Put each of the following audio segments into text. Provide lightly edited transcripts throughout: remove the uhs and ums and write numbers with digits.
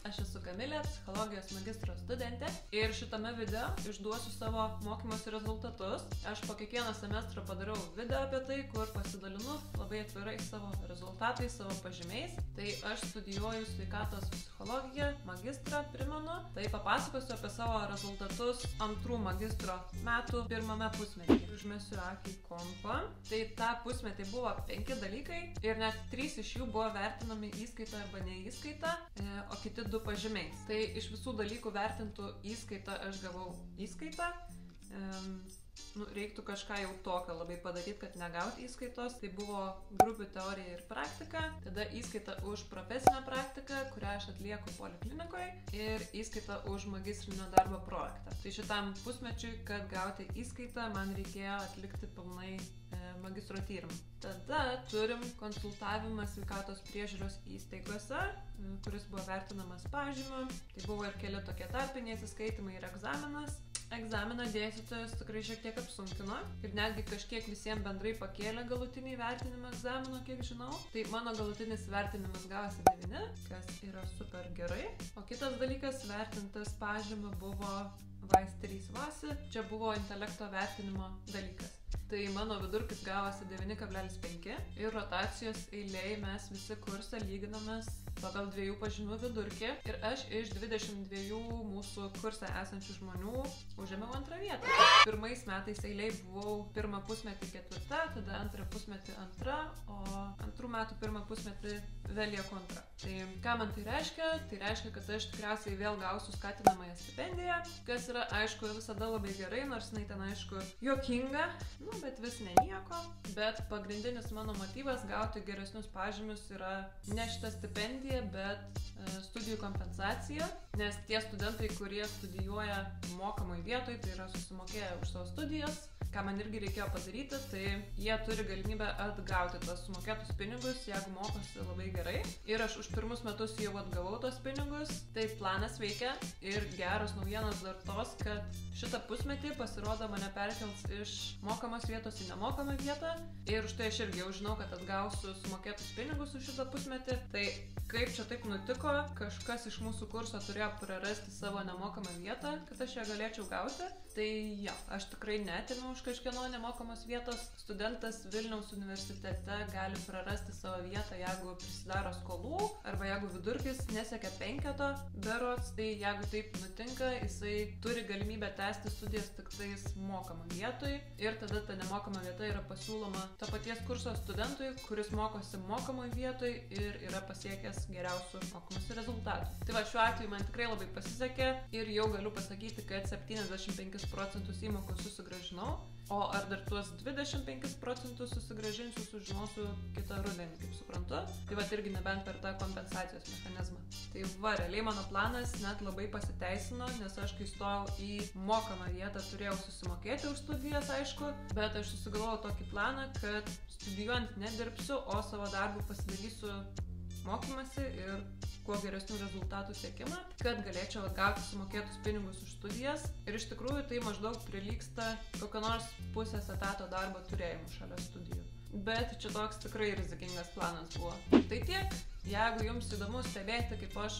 Aš esu Kamilė, psichologijos magistro studentė ir šitame video išduosiu savo mokymosi rezultatus. Aš po kiekvieno semestro padarau video apie tai, kur pasidalinu labai atvirai savo rezultatais, savo pažymiais. Tai aš studijuoju sveikatos psichologiją, magistrą, primenu. Tai papasakosiu apie savo rezultatus antrų magistro metų pirmame pusmetyje. Užmesiu akį į kompą. Tai tą pusmetį buvo 5 dalykai ir net 3 iš jų buvo vertinami įskaita arba neįskaita, o kiti 2 pažymiais. Tai iš visų dalykų vertintų įskaitą aš gavau įskaitą. Reiktų kažką jau tokio labai padaryti, kad negauti įskaitos. Tai buvo grupių teorija ir praktika, tada įskaita už profesinę praktiką, kurią aš atlieku poliklinikoje, ir įskaita už magistrinio darbo projektą. Tai šitam pusmečiui, kad gauti įskaitą, man reikėjo atlikti pilnai magistro tyrimą. Tada turim konsultavimą sveikatos priežiūros įstaigose, kuris buvo vertinamas pažymiu. Tai buvo ir keli tokie tarpiniai atsiskaitimai ir egzaminas. Egzaminą dėstytojas tikrai šiek tiek apsunkino ir netgi kažkiek visiems bendrai pakėlė galutinį vertinimą egzamino, kiek žinau. Tai mano galutinis vertinimas gavosi 9, kas yra super gerai. O kitas dalykas vertintas pažymiu buvo VAIS 3 VASI. Čia buvo intelekto vertinimo dalykas. Tai mano vidurkis gavosi 9,5 ir rotacijos eilėj mes visi kursą lyginomės pagal 2 pažymių vidurkį ir aš iš 22 mūsų kursą esančių žmonių užėmiau 2 vietą. Pirmais metais eilėj buvau pirmą pusmetį 4, tada antrą pusmetį 2, o antrų metų pirmą pusmetį vėl lieku 2. Tai ką man tai reiškia? Tai reiškia, kad aš tikriausiai vėl gausiu skatinamąją stipendiją, kas yra aišku visada labai gerai, nors jinai ten aišku juokinga, bet vis ne nieko. Bet pagrindinis mano motyvas gauti geresnius pažymius yra ne šita stipendija, bet studijų kompensacija, nes tie studentai, kurie studijuoja mokamai vietoj, tai yra susimokėję už savo studijas, ką man irgi reikėjo padaryti, tai jie turi galimybę atgauti tos sumokėtus pinigus, jeigu mokosi labai gerai. Ir aš už pirmus metus jau atgavau tos pinigus, tai planas veikia ir geros naujienos dar tos, kad šitą pusmetį pasirodo mane perkels iš mokamos vietos į nemokamą vietą ir už tai aš irgi jau žinau, kad atgausiu sumokėtus pinigus už šitą pusmetį. Tai kaip čia taip nutiko, kažkas iš mūsų kurso turėjo prarasti savo nemokamą vietą, kad aš ją galėčiau gauti. Tai jo, aš tikrai netėmiau už kažkieno nemokamos vietos. Studentas Vilniaus universitete gali prarasti savo vietą, jeigu prisidaro skolų, arba jeigu vidurkis nesiekia 5 berods, tai jeigu taip nutinka, jisai turi galimybę tęsti studijas tik tais mokamą vietoj ir tada ta nemokama vieta yra pasiūloma to paties kurso studentui, kuris mokosi mokamoj vietoj ir yra pasiekęs geriausių mokymosi rezultatų. Tai va, šiuo atveju man tikrai labai pasisekė ir jau galiu pasakyti, kad 75% įmokų susigrąžinau, o ar dar tuos 25% susigrąžinsiu, sužinosiu kitą rudenį, kaip suprantu. Tai va, irgi nebent per tą kompensacijos mechanizmą. Tai va, realiai mano planas net labai pasiteisino, nes aš kai stojau į mokamą vietą turėjau susimokėti už studijas, aišku, bet aš susigalvojau tokį planą, kad studijuojant nedirbsiu, o savo darbų pasidarysiu mokymasi ir kuo geresnių rezultatų siekimą, kad galėčiau atgauti sumokėtus pinigus už studijas. Ir iš tikrųjų tai maždaug prilygsta kokio nors pusės etato darbo turėjimu šalia studijų. Bet čia toks tikrai rizikingas planas buvo. Tai tiek. Jeigu jums įdomu stebėti, kaip aš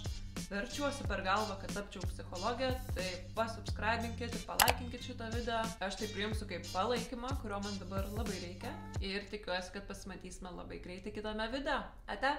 verčiuosi per galvą, kad tapčiau psichologė, tai pasubscribinkit ir palaikinkit šitą video. Aš tai priimsiu kaip palaikymą, kurio man dabar labai reikia. Ir tikiuosi, kad pasimatysime labai greitai kitame video. Ate!